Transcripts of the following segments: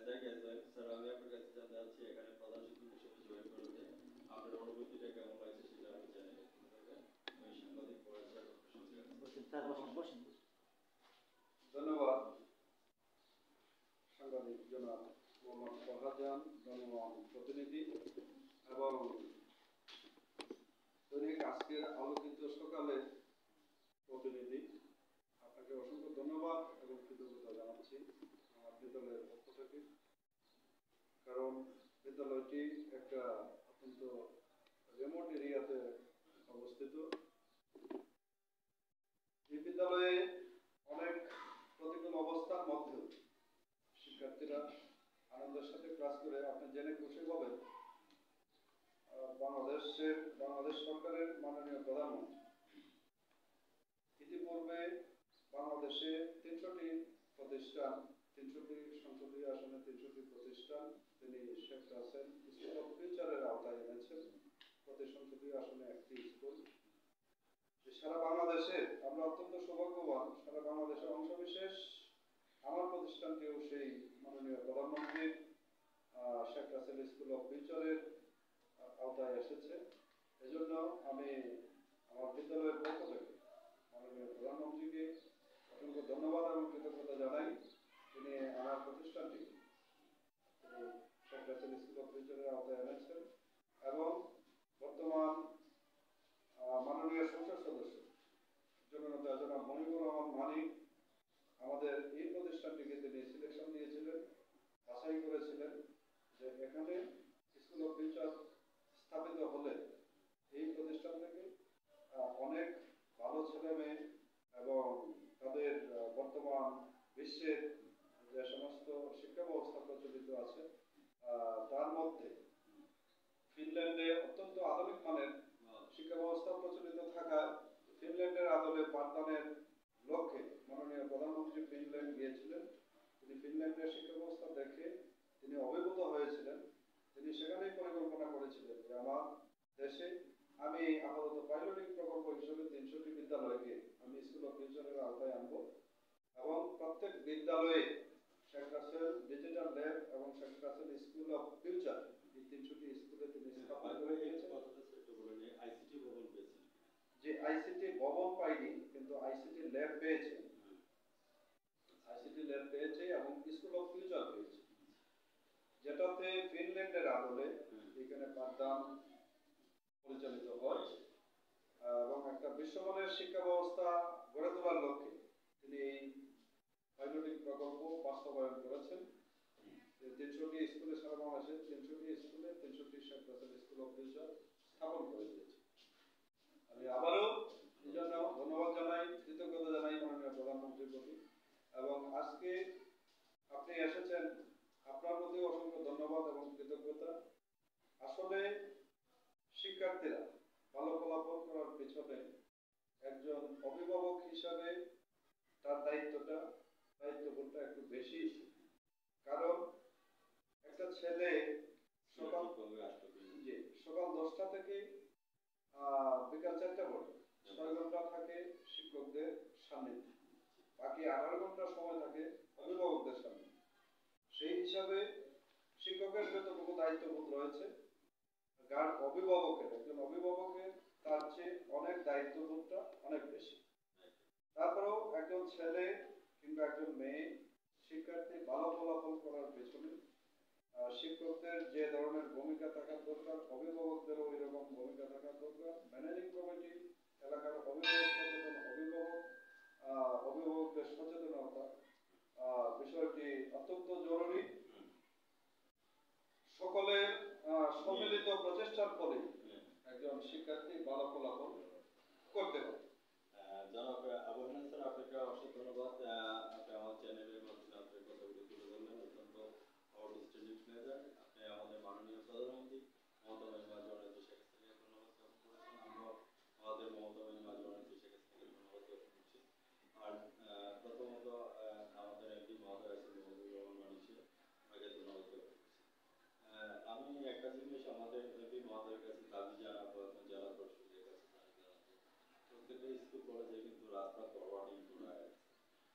জায়গায় যায় স্যার আমি আপনার কাছে জানতে চাচ্ছি এখানে প্রধান শিক্ষক হিসেবে জয়েন করেছে আপনার অনুভূতিটা কেমন লাগছে সেটা আমি জানি আমি সাংবাদিক পড়াশোনা ধন্যবাদ সাংবাদিক জনাব মোহাম্মদ ফরহাদ জনগণ প্রতিনিধি এবং দৈনিক আজকের আলোকিত সকালের প্রতিনিধি আপনাকে অসংখ্য ধন্যবাদ এবং কৃতজ্ঞতা জানাচ্ছি আমার বিদ্যালয়ের পক্ষ থেকে কারণ বিদ্যালয়টি একটা অত্যন্ত রিমোট এরিয়াতে অবস্থিত এই বিদ্যালয়ে অনেক প্রতিকূল অবস্থার মধ্যেও শিক্ষার্থীরা আনন্দের সাথে ক্লাস করে আপনি জেনে খুশি হবেন বাংলাদেশ সরকারের মাননীয় প্রধানমন্ত্রী ইতিপূর্বে বাংলাদেশে 300টি প্রতিষ্ঠান 300টি সংসদীয় আসনে 300টি প্রতিষ্ঠান তিনি শেখ রাসেল স্কুল অফ ফিউচারের আওতায় এনেছেন প্রতি সংসদীয় আসনে একটি স্কুল সারা বাংলাদেশে আমরা অত্যন্ত সৌভাগ্যবান সারা বাংলাদেশের অংশবিশেষ আমার প্রতিষ্ঠানটিও সেই মাননীয় প্রধানমন্ত্রীর শেখ রাসেল স্কুল অফ ফিউচারের আওতায় এসেছে এজন্য আমি আমার বিদ্যালয়ের পক্ষ থেকে মাননীয় প্রধানমন্ত্রীকে অসংখ্য ধন্যবাদ এবং কৃতজ্ঞতা জানাই তিনি আমার প্রতিষ্ঠানটি শেখ রাসেল স্কুল অফ ফিউচারের আওতায় এনেছেন এবং বর্তমান মাননীয় সংসদ সদস্য জননেতা জনাব মনিবুর রহমান মানিক আমাদের এই প্রতিষ্ঠানটিকে তিনি সিলেকশন দিয়েছিলেন বাছাই করেছিলেন যে এখানে স্কুল অফ ফিউচার স্থাপিত হলে এই প্রতিষ্ঠান থেকে অনেক ভালো ছেলে মেয়ে এবং তাদের বর্তমান বিশ্বের যে সমস্ত শিক্ষা ব্যবস্থা প্রচলিত আছে তার মধ্যে ফিনল্যান্ডে অত্যন্ত আধুনিক মানের শিক্ষা ব্যবস্থা প্রচলিত থাকায় ফিনল্যান্ডের আদলে পাঠদানের লক্ষ্যে মাননীয় প্রধানমন্ত্রী ফিনল্যান্ড গিয়েছিলেন তিনি ফিনল্যান্ডের শিক্ষা ব্যবস্থা দেখে তিনি অভিভূত হয়েছিলেন তিনি সেখানেই পরিকল্পনা করেছিলেন যে আমার দেশে আমি আপাতত পাইলটিং প্রকল্প হিসেবে 300টি বিদ্যালয়কে আমি স্কুল অফ ফিউচারের আওতায় আনবো এবং প্রত্যেক বিদ্যালয়ে শেখ রাসেল ডিজিটাল ল্যাব এবং Sheikh Russel school of future এই 300টি স্কুলে তিনি স্থাপন করে দিয়েছেন যে আইসিটি ভবন পাইনি কিন্তু আইসিটি ল্যাব পেয়েছে আইসিটি ল্যাব পেয়েছে এবং স্কুল অফ ফিউচার পেয়েছে যেটাতে ফিনল্যান্ডের আদলে এখানে পাঠদান পরিচালিত হয় এবং একটা বিশ্বমানের শিক্ষা ব্যবস্থা গড়ে তোলার লক্ষ্যে তিনি এই পাইলটিং প্রকল্প বাস্তবায়ন করেছেন 300টি স্কুলে সারা বাংলাদেশে 300টি স্কুলে 300টি Sheikh Russel school of future স্থাপন করে দিয়েছে আমি আবারও এই জন্য ধন্যবাদ জানাই কৃতজ্ঞতা জানাই মাননীয় প্রধানমন্ত্রীর প্রতি এবং আজকে আপনি এসেছেন আপনার প্রতি অসংখ্য ধন্যবাদ এবং কৃতজ্ঞতা আসলে শিক্ষার্থীরা ভালো ফলাফল করার পেছনে একজন অভিভাবক হিসাবে তার দায়িত্ববোধটা একটু বেশি কারণ একটা ছেলে সকাল 10টা থেকে বিকাল 4টা পর্যন্ত 6 ঘন্টা থাকে শিক্ষকদের সান্নিধ্যে বাকি 18 ঘন্টা সময় থাকে অভিভাবকদের সান্নিধ্যে সেই হিসাবে শিক্ষকের যতটুকু দায়িত্ববোধ রয়েছে একজন অভিভাবকের তার চেয়ে অনেক দায়িত্ববোধটা অনেক বেশি তারপরেও একজন ছেলে কিংবা একজন মেয়ে শিক্ষার্থী ভালো ফলাফল করার পেছনে শিক্ষকদের যে ধরনের ভূমিকা থাকার দরকার অভিভাবকদেরও ওই রকম ভূমিকা থাকার দরকার ম্যানেজিং কমিটি এলাকার অভিভাবকদের সচেতনতা বিষয়টি অত্যন্ত জরুরি সকলের সম্মিলিত প্রচেষ্টার ফলে একজন শিক্ষার্থী ভালো ফলাফল করতে পারে জনাব আবু হাসান স্যার আপনাকে অসংখ্য ধন্যবাদ আপনি আমার চ্যানেলের মাধ্যমে আপনার কথাগুলি তুলে ধরলেন অত্যন্ত আউটস্ট্যান্ডিং প্লেয়ার আপনি আমাদের মাননীয় প্রধানমন্ত্রী মমতা ব্যানার্জি জননেত্রী শেখ হাসিনাকে ধন্যবাদ জ্ঞাপন করেছেন আমরা আমাদের মমতা ব্যানার্জি জননেত্রী শেখ হাসিনাকে ধন্যবাদ জ্ঞাপন করছি আর প্রথমত আমাদের এমপি মহোদয় আছেন মনিবুর রহমান মানিক তাকে ধন্যবাদ জ্ঞাপন করছি আমি একটা জিনিস আমাদের এমপি মহোদয়ের কাছে দাবি জানাবো এবং জেলা পরিষদের কাছে প্রত্যেকটা স্কুল কলেজে কিন্তু রাস্তা ফরওয়ার্ডিং করা আছে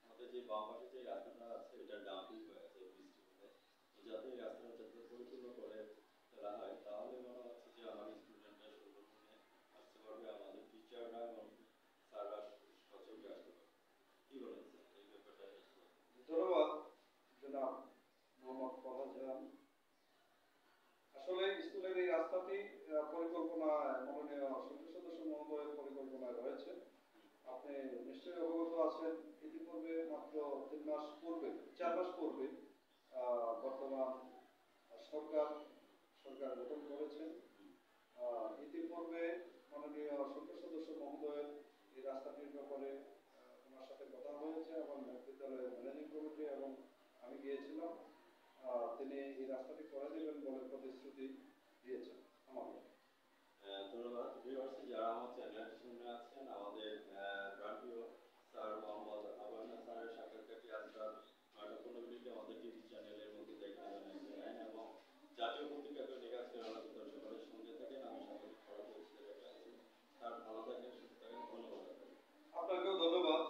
আমাদের যে বাম পাশে যে রাস্তাটা আছে এটা ডাম্পিং হয়ে আছে বৃষ্টি হলে এই মাস পূর্বে বর্তমান সরকার গঠন করেছেন। ইতিপূর্বে মাননীয় সংসদ সদস্য মহোদয়ের এই রাস্তাটির ব্যাপারে ওনার সাথে কথা হয়েছে এবং বিদ্যালয়ের ম্যানেজিং কমিটি এবং আমি গিয়েছিলাম। তিনি এই রাস্তাটি করে দেবেন বলে প্রতিশ্রুতি দিয়েছেন আমাদের। ধন্যবাদ। ভিউয়ার্স, যারা আমার চ্যানেলের সামনে আছেন, আমাদের প্রাণপ্রিয় স্যার মোহাম্মদ আবু স্যারের সাক্ষাৎকারটি আজ রাত 9:15 আমাদের টিভি চ্যানেলের মধ্যে দেখতে জানেন এবং জাতীয় পত্রিকা দৈনিক আজকের আলোচিত সকলের সঙ্গে থাকেন। আমি সাংবাদিক ফরাদ রেখে আছি। স্যার ভালো থাকেন, সুস্থ থাকেন। ধন্যবাদ। আপনাকেও ধন্যবাদ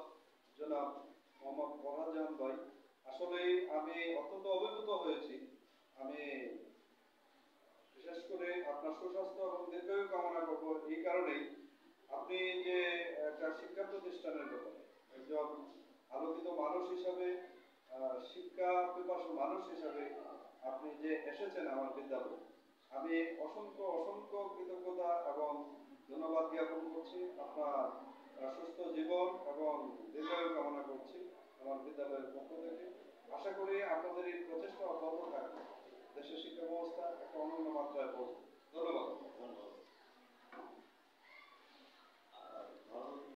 জনাব মোহাম্মদ ফরহাদ জাহান ভাই। আসলে আমি অত্যন্ত অভিভূত হয়েছি। আমি বিশেষ করে আপনার সুস্বাস্থ্য এবং দীর্ঘায়ু কামনা করবো এই কারণেই, আপনি যে একটা শিক্ষা প্রতিষ্ঠানের ব্যাপারে একজন আলোকিত মানুষ হিসাবে, শিক্ষা পিপাসু মানুষ হিসাবে আপনি যে এসেছেন আমার বিদ্যালয়ে, আমি অসংখ্য কৃতজ্ঞতা এবং ধন্যবাদ জ্ঞাপন করছি। আপনার সুস্থ জীবন এবং দীর্ঘায়ু কামনা করছি আমার বিদ্যালয়ের পক্ষ থেকে। আশা করি আপনাদের এই